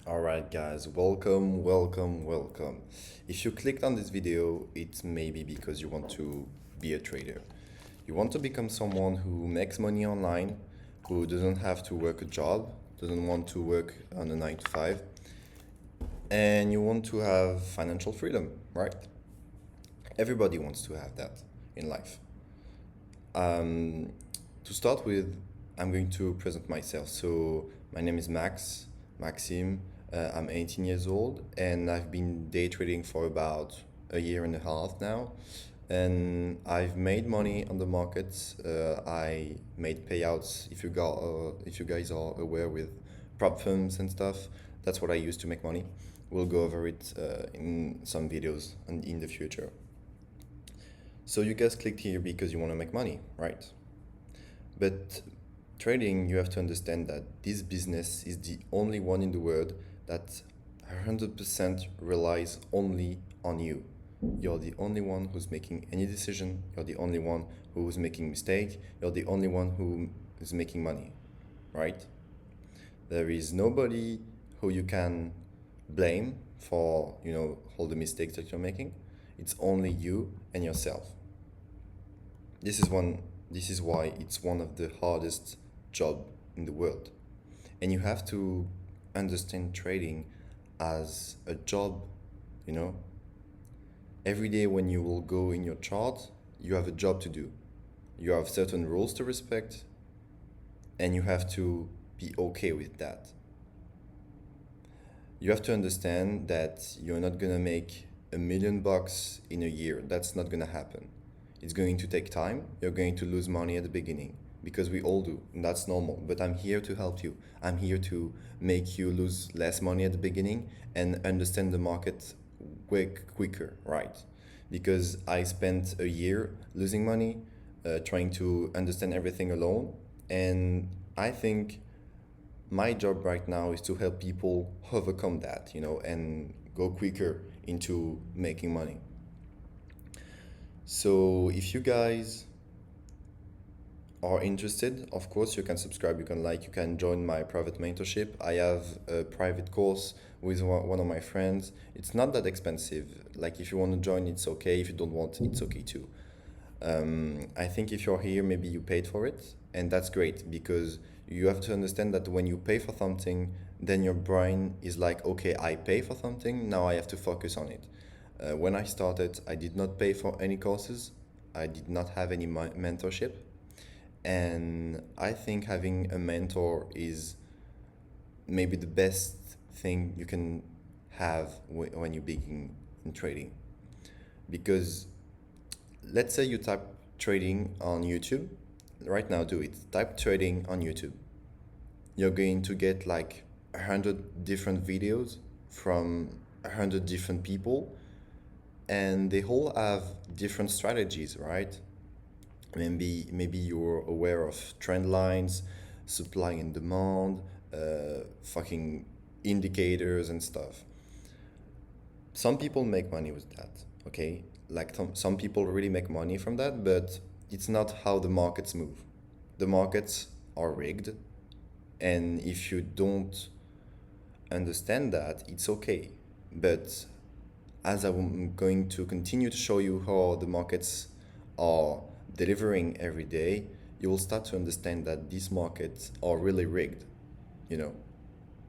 All right, guys, welcome. If you clicked on this video, it's maybe because you want to be a trader. You want to become someone who makes money online, who doesn't have to work a job, doesn't want to work on a 9 to 5, and you want to have financial freedom, right? Everybody wants to have that in life. Um, to start with, I'm going to present myself. So, my name is Maxime. I'm 18 years old, and I've been day trading for about a year and a half now. And I've made money on the markets. I made payouts. If you guys are aware with prop firms and stuff, that's what I use to make money. We'll go over it in some videos and in the future. So you guys clicked here because you want to make money, right? But trading, you have to understand that this business is the only one in the world that 100% relies only on you. You're the only one who's making any decision. You're the only one who's making mistake. You're the only one who is making money, right? There is nobody who you can blame for, all the mistakes that you're making. It's only you and yourself. This is one this is why it's one of the hardest job in the world. And you have to understand trading as a job, you know. Every day when you will go in your chart, you have a job to do. You have certain rules to respect, and you have to be okay with that. You have to understand that you're not gonna make $1 million in a year. That's not gonna happen. It's going to take time. You're going to lose money at the beginning because we all do, and that's normal. But I'm here to help you. I'm here to make you lose less money at the beginning and understand the market way quicker, right? Because I spent a year losing money, trying to understand everything alone, and I think my job right now is to help people overcome that, and go quicker into making money. So if you guys are interested, of course, you can subscribe, you can like, you can join my private mentorship. I have a private course with one of my friends. It's not that expensive. Like if you want to join, it's okay. If you don't want, it's okay too. I think if you're here, maybe you paid for it, and that's great because you have to understand that when you pay for something, then your brain is like, okay, I pay for something, now I have to focus on it. When I started, I did not pay for any courses, I did not have any mentorship, and I think having a mentor is maybe the best thing you can have when you begin in trading. Because let's say you type trading on YouTube. Right now, do it. Type trading on YouTube. You're going to get like 100 different videos from 100 different people, and they all have different strategies, right? Maybe you're aware of trend lines, supply and demand, fucking indicators and stuff. Some people make money with that, okay? Like some people really make money from that, but it's not how the markets move. The markets are rigged, and if you don't understand that, it's okay. But as I'm going to continue to show you how the markets are delivering every day, you will start to understand that these markets are really rigged, you know,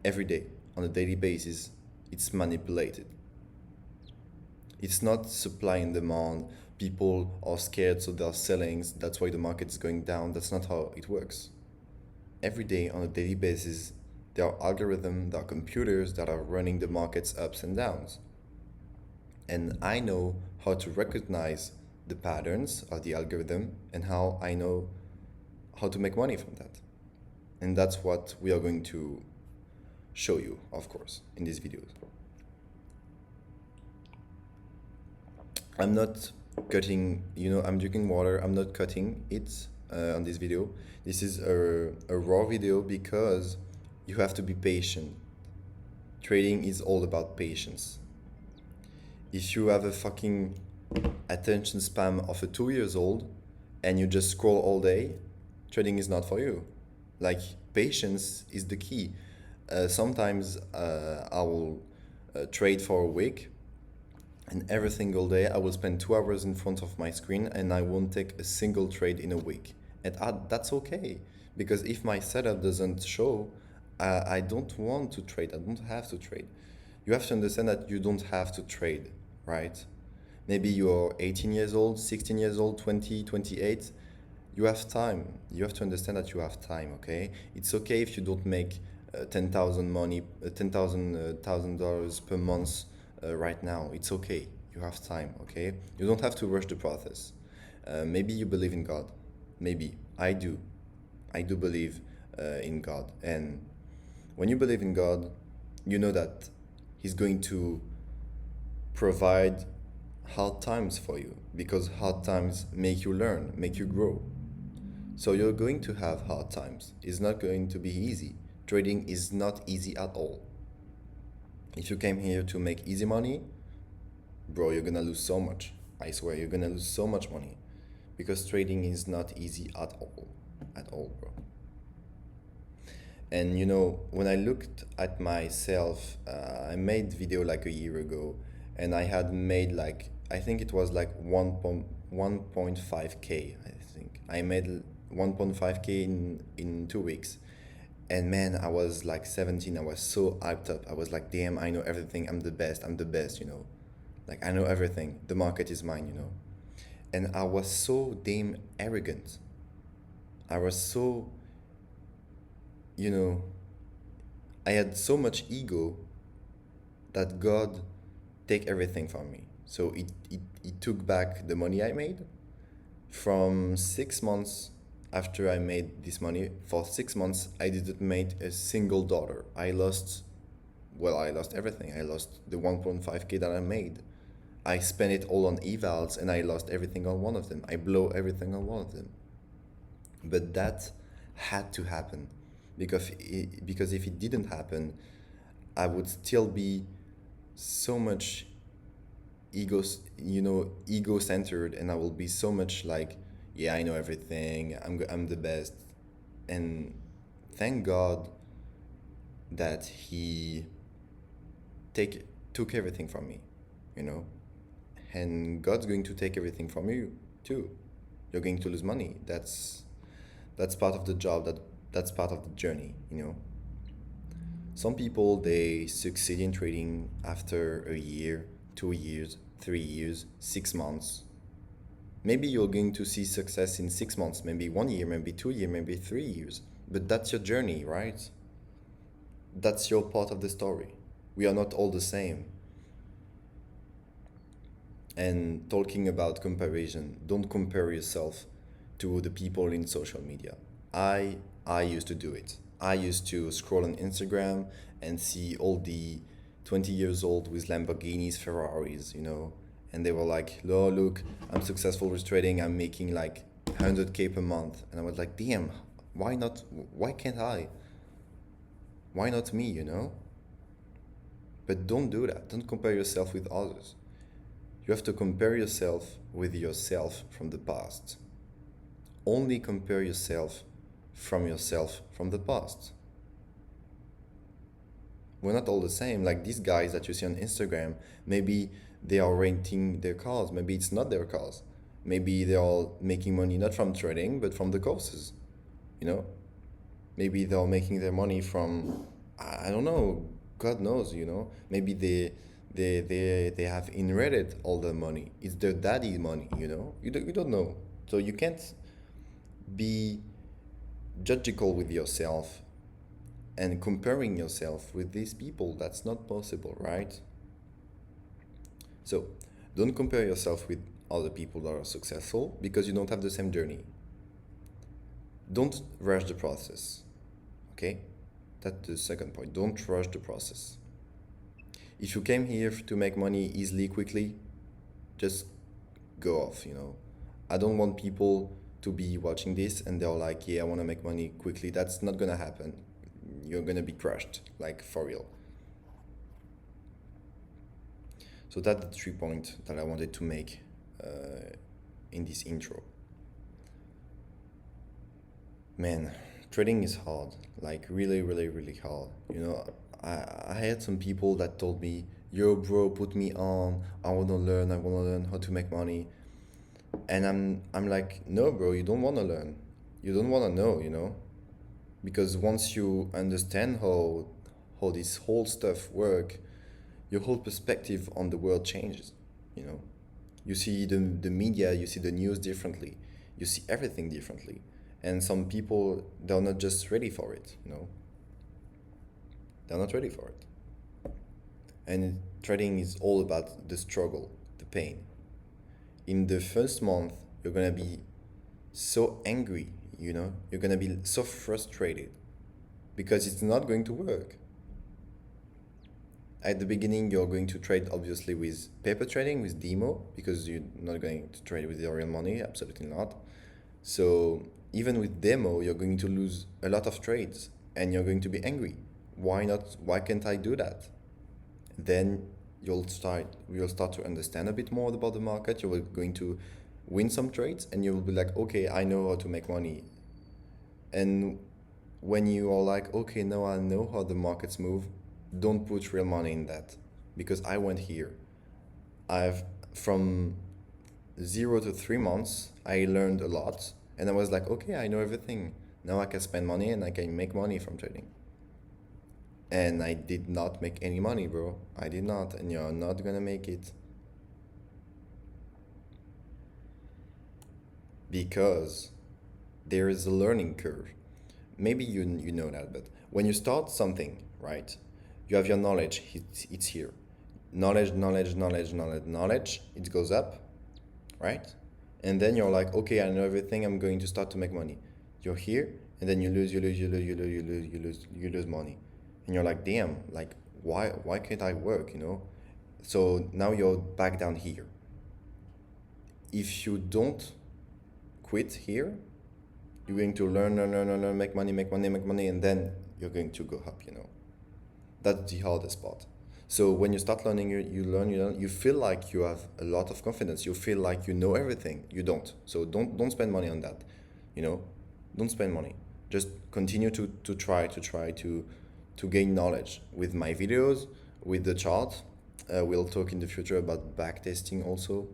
every day, on a daily basis, it's manipulated. It's not supply and demand. People are scared, so they're selling. That's why the market is going down. That's not how it works. Every day, on a daily basis, there are algorithms, there are computers that are running the market's ups and downs. And I know how to recognize the patterns of the algorithm and how I know how to make money from that. And that's what we are going to show you, of course, in these videos. I'm not cutting, I'm drinking water. I'm not cutting it on this video. This is a raw video because you have to be patient. Trading is all about patience. If you have a fucking attention span of a 2 years old and you just scroll all day, trading is not for you. Like, patience is the key. Sometimes I will trade for a week, and every single day I will spend 2 hours in front of my screen and I won't take a single trade in a week. And that's okay, because if my setup doesn't show, I don't want to trade. I don't have to trade. You have to understand that you don't have to trade, right? Maybe you're 18 years old, 16 years old, 20, 28. You have time. You have to understand that you have time, okay? It's okay if you don't make 10,000 money, thousand dollars per month right now. It's okay. You have time, okay? You don't have to rush the process. Maybe you believe in God. Maybe I do. I do believe in God. And when you believe in God, you know that He's going to provide hard times for you, because hard times make you learn, make you grow. So you're going to have hard times. It's not going to be easy. Trading is not easy at all. If you came here to make easy money, bro, you're gonna lose so much. I swear, you're gonna lose so much money, because trading is not easy at all. At all, bro. And when I looked at myself, I made video like a year ago, and I had made like, I think it was like 1.5k. I think I made 1.5k in 2 weeks. And man, I was like 17. I was so hyped up. I was like, damn, I know everything. I'm the best. I'm the best. Like, I know everything. The market is mine. And I was so damn arrogant. I was so, you know, I had so much ego that God take everything from me. So it took back the money I made. From 6 months after I made this money, for 6 months, I didn't make a single dollar. I lost everything. I lost the 1.5k that I made. I spent it all on evals and I lost everything on one of them. I blow everything on one of them. But that had to happen, because if it didn't happen, I would still be so much ego centered, and I will be so much like, yeah, I know everything. I'm the best. And thank God that He took everything from me, you know. And God's going to take everything from you too. You're going to lose money. That's part of the job. That's part of the journey. Some people, they succeed in trading after a year, 2 years, 3 years, 6 months. Maybe you're going to see success in 6 months, maybe 1 year, maybe 2 years, maybe 3 years. But that's your journey, right? That's your part of the story. We are not all the same. And talking about comparison, don't compare yourself to the people in social media. I used to do it. I used to scroll on Instagram and see all the 20 years old with Lamborghinis, Ferraris. And they were like, "Oh, look, I'm successful with trading. I'm making like 100k per month." And I was like, "Damn, why not? Why can't I? Why not me?" But don't do that. Don't compare yourself with others. You have to compare yourself with yourself from the past. Only compare yourself from the past. We're not all the same. Like these guys that you see on Instagram, maybe they are renting their cars. Maybe it's not their cars. Maybe they're all making money not from trading, but from the courses. You know? Maybe they're making their money from, I don't know, God knows. Maybe they have inherited all the money. It's their daddy money. You don't know. So you can't be judgical with yourself and comparing yourself with these people. That's not possible, right? So don't compare yourself with other people that are successful, because you don't have the same journey. Don't rush the process, okay? That's the second point. Don't rush the process. If you came here to make money easily, quickly, just go off. I don't want people to be watching this and they're like, yeah, I want to make money quickly. That's not gonna happen. You're gonna be crushed, like for real. So that's the 3 points that I wanted to make in this intro. Man, trading is hard, like really, really, really hard. I had some people that told me, "Yo, bro, put me on. I want to learn how to make money." And I'm like, "No, bro, you don't want to learn. You don't want to know, because once you understand how this whole stuff work, your whole perspective on the world changes, you know. You see the media, you see the news differently, you see everything differently, and some people they're not just ready for it. They're not ready for it. And trading is all about the struggle, the pain. In the first month, you're gonna be so angry, you're gonna be so frustrated because it's not going to work. At the beginning, you're going to trade obviously with paper trading, with demo, because you're not going to trade with your real money, absolutely not. So even with demo, you're going to lose a lot of trades and you're going to be angry. Why not? Why can't I do that? Then you'll start to understand a bit more about the market. You're going to win some trades and you will be like, okay, I know how to make money. And when you are like, okay, now I know how the markets move, don't put real money in that, because I went here. I've From 0 to 3 months, I learned a lot, and I was like, okay, I know everything. Now I can spend money and I can make money from trading. And I did not make any money, bro. I did not, and you're not gonna make it because there is a learning curve. Maybe you know that, but when you start something, right, you have your knowledge, it's here. Knowledge, knowledge, knowledge, knowledge, knowledge, it goes up, right? And then you're like, okay, I know everything, I'm going to start to make money. You're here, and then you lose money. And you're like, damn, like, why can't I work? So now you're back down here. If you don't quit here, you're going to learn, make money, make money, make money, and then you're going to go up. That's the hardest part. So when you start learning, you learn, you feel like you have a lot of confidence. You feel like you know everything. You don't. So don't spend money on that. You know, don't spend money. Just continue to try to gain knowledge with my videos, with the chart. We'll talk in the future about backtesting also.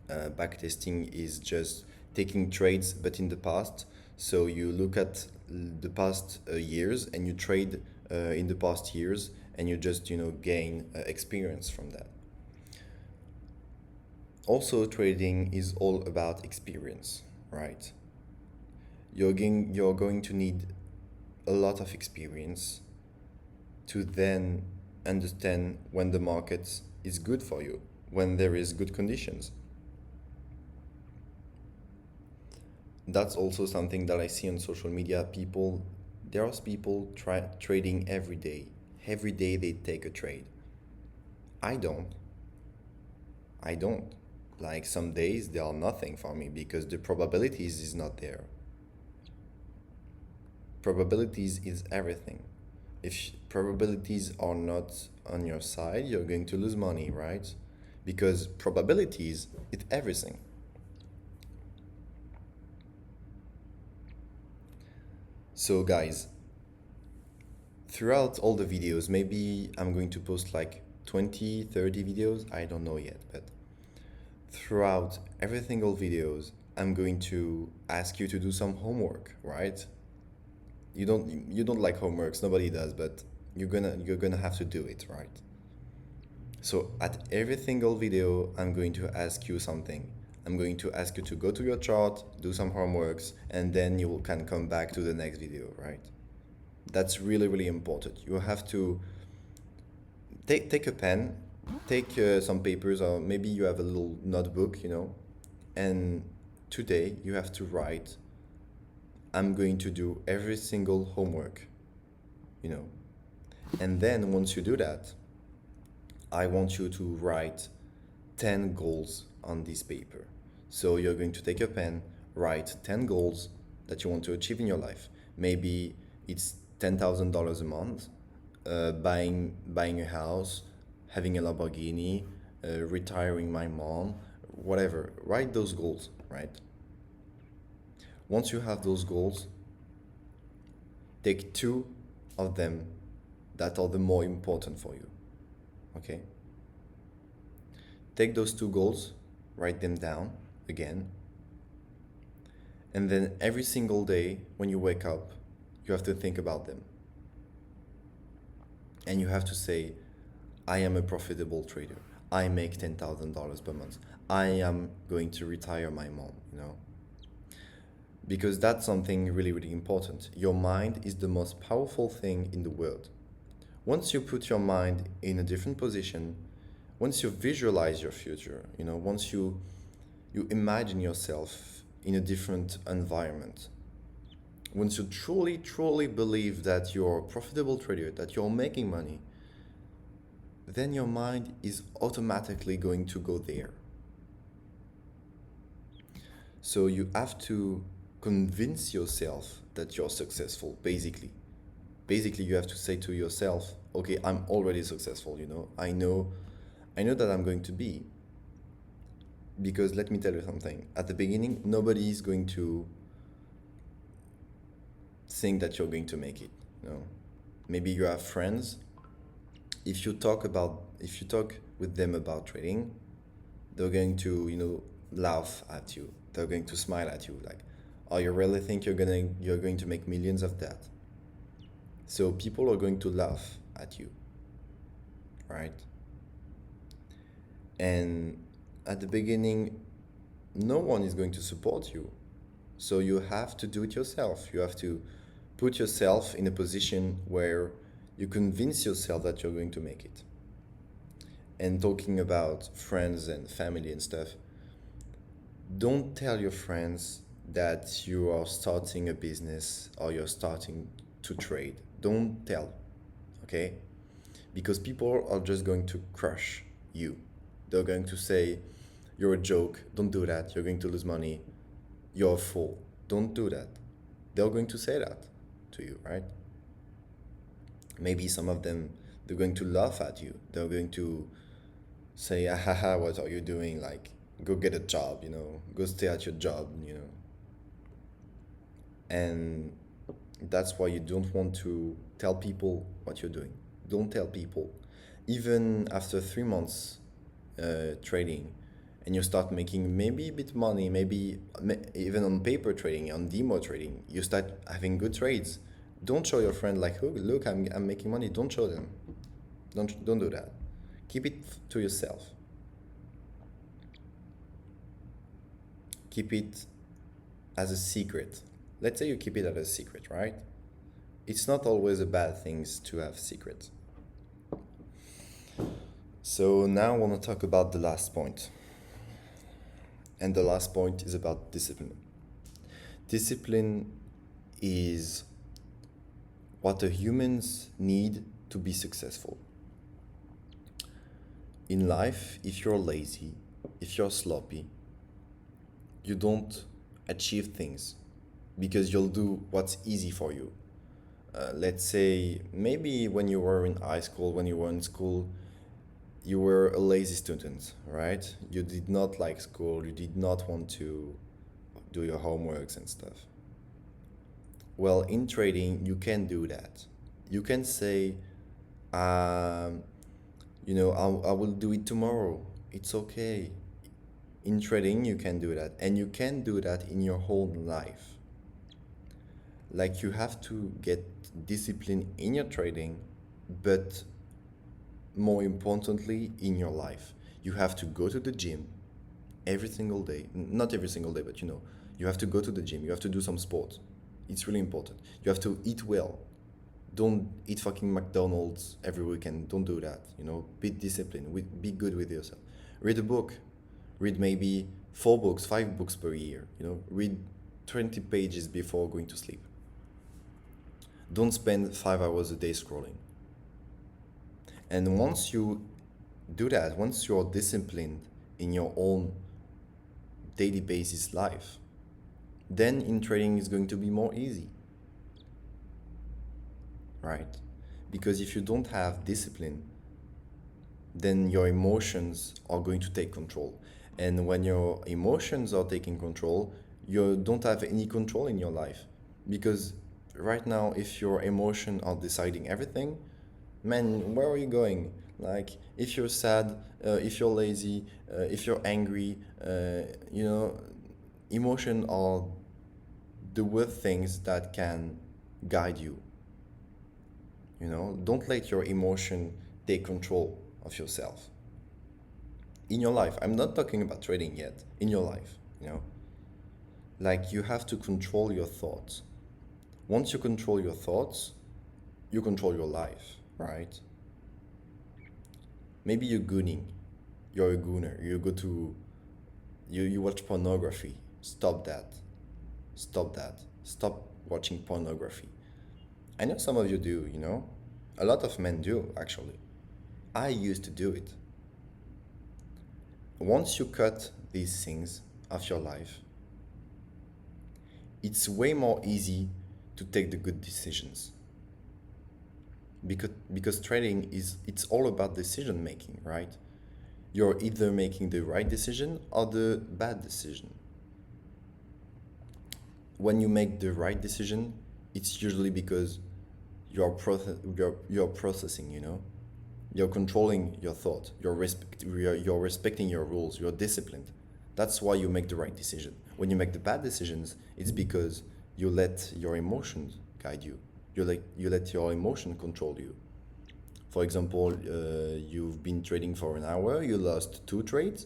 Backtesting is just taking trades, but in the past. So you look at the past years and you trade in the past years, and you just gain experience from that. Also, trading is all about experience, right? You're going to need a lot of experience to then understand when the market is good for you, when there is good conditions. That's also something that I see on social media. There are people trading every day. Every day they take a trade. I don't. I don't. Like some days they are nothing for me because the probabilities is not there. Probabilities is everything. If probabilities are not on your side, you're going to lose money, right? Because probabilities, it's everything. So guys, throughout all the videos, maybe I'm going to post like 20, 30 videos, I don't know yet, but throughout every single videos, I'm going to ask you to do some homework, right? You don't like homeworks, nobody does, but you're gonna have to do it, right? So at every single video, I'm going to ask you something. I'm going to ask you to go to your chart, do some homeworks, and then you can come back to the next video, right? That's really, really important. You have to take a pen, take some papers, or maybe you have a little notebook, and today you have to write, I'm going to do every single homework, you know. And then once you do that, I want you to write 10 goals on this paper. So you're going to take a pen, write 10 goals that you want to achieve in your life. Maybe it's $10,000 a month, buying a house, having a Lamborghini, retiring my mom, whatever. Write those goals, right? Once you have those goals, Take two of them that are the more important for you. Okay? Take those two goals, write them down again, and then every single day when you wake up, you have to think about them. And you have to say, I am a profitable trader. I make $10,000 per month. I am going to retire my mom, Because that's something really, really important. Your mind is the most powerful thing in the world. Once you put your mind in a different position, once you visualize your future, once you imagine yourself in a different environment, once you truly, truly believe that you're a profitable trader, that you're making money, then your mind is automatically going to go there. So you have to convince yourself that you're successful, basically. Basically, you have to say to yourself, okay, I'm already successful, I know that I'm going to be. Because let me tell you something. At the beginning, nobody is going to think that you're going to make it. Maybe you have friends. If you talk with them about trading, they're going to laugh at you. They're going to smile at you like, oh, you really think you're going to make millions of that? So people are going to laugh at you, right? And at the beginning, no one is going to support you. So you have to do it yourself. You have to put yourself in a position where you convince yourself that you're going to make it. And talking about friends and family and stuff, don't tell your friends that you are starting a business or you're starting to trade. Don't tell, okay? Because people are just going to crush you. They're going to say, you're a joke, don't do that, you're going to lose money, you're a fool, don't do that. They're going to say that to you, right? Maybe some of them, they're going to laugh at you. They're going to say, haha, what are you doing? Like, go get a job, go stay at your job, And that's why you don't want to tell people what you're doing. Don't tell people. Even after 3 months trading, and you start making maybe a bit money, maybe even on paper trading, on demo trading, you start having good trades. Don't show your friend like, oh, look, I'm making money. Don't show them. Don't do that. Keep it to yourself. Keep it as a secret. Let's say you keep it as a secret, right? It's not always a bad thing to have secrets. So now I want to talk about the last point. And the last point is about discipline. Discipline is what the humans need to be successful. In life, if you're lazy, if you're sloppy, you don't achieve things because you'll do what's easy for you. Let's say maybe when you were in high school, when you were in school, you were a lazy student, right? You did not like school, you did not want to do your homeworks and stuff. Well, in trading, you can do that. You can say, I will do it tomorrow. It's okay. In trading, you can do that. And you can do that in your whole life. Like, you have to get discipline in your trading, but more importantly, in your life. You have to go to the gym every single day. Not every single day, but you have to go to the gym. You have to do some sport. It's really important. You have to eat well. Don't eat fucking McDonald's every weekend. Don't do that. Be disciplined. Be good with yourself. Read a book. Read maybe 4 books, 5 books per year. Read 20 pages before going to sleep. Don't spend 5 hours a day scrolling. And once you do that, once you're disciplined in your own daily basis life, then in trading is going to be more easy, right? Because if you don't have discipline, then your emotions are going to take control. And when your emotions are taking control, you don't have any control in your life. Because right now, if your emotion are deciding everything, man, where are you going? Like, if you're sad, if you're lazy, if you're angry, you know, emotion are the worst things that can guide you. You know, don't let your emotion take control of yourself. In your life, I'm not talking about trading yet. In your life, you know, like you have to control your thoughts. Once you control your thoughts, you control your life, right? Maybe you're gooning. You're a gooner. You go to you watch pornography. Stop that. Stop that. Stop watching pornography. I know some of you do, you know? A lot of men do, actually. I used to do it. Once you cut these things off your life, it's way more easy to take the good decisions. Because trading is it's all about decision making, right? You're either making the right decision or the bad decision. When you make the right decision, it's usually because you're processing, you know? You're controlling your thought. You're respecting your rules. You're disciplined. That's why you make the right decision. When you make the bad decisions, it's because you let your emotions guide you. You let your emotion control you. For example, you've been trading for an hour. You lost two trades.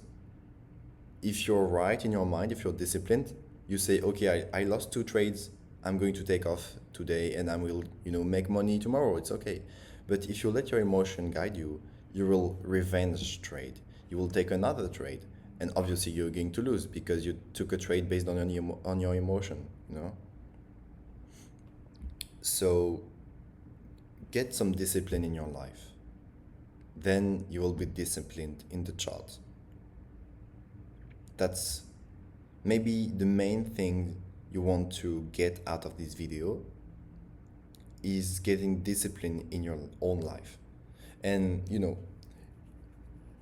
If you're right in your mind, if you're disciplined, you say, okay, I lost two trades. I'm going to take off today, and I will, make money tomorrow. It's okay. But if you let your emotion guide you, you will revenge trade. You will take another trade, and obviously you're going to lose because you took a trade based on your emotion. So get some discipline in your life. Then you will be disciplined in the chart. That's maybe the main thing you want to get out of this video is getting discipline in your own life. And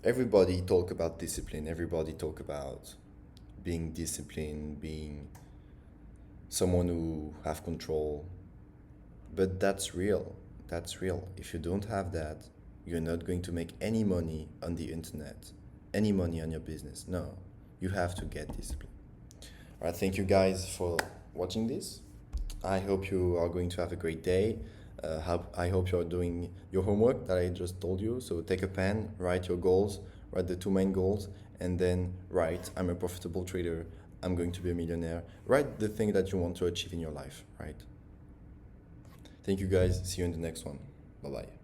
everybody talk about discipline, everybody talk about being disciplined, being someone who have control. But that's real. That's real. If you don't have that, you're not going to make any money on the internet, any money on your business. No, you have to get discipline. All right, thank you guys for watching this. I hope you are going to have a great day. I hope you're doing your homework that I just told you. So take a pen, write your goals, write the two main goals, and then write, I'm a profitable trader, I'm going to be a millionaire. Write the thing that you want to achieve in your life, right? Thank you guys. See you in the next one. Bye-bye.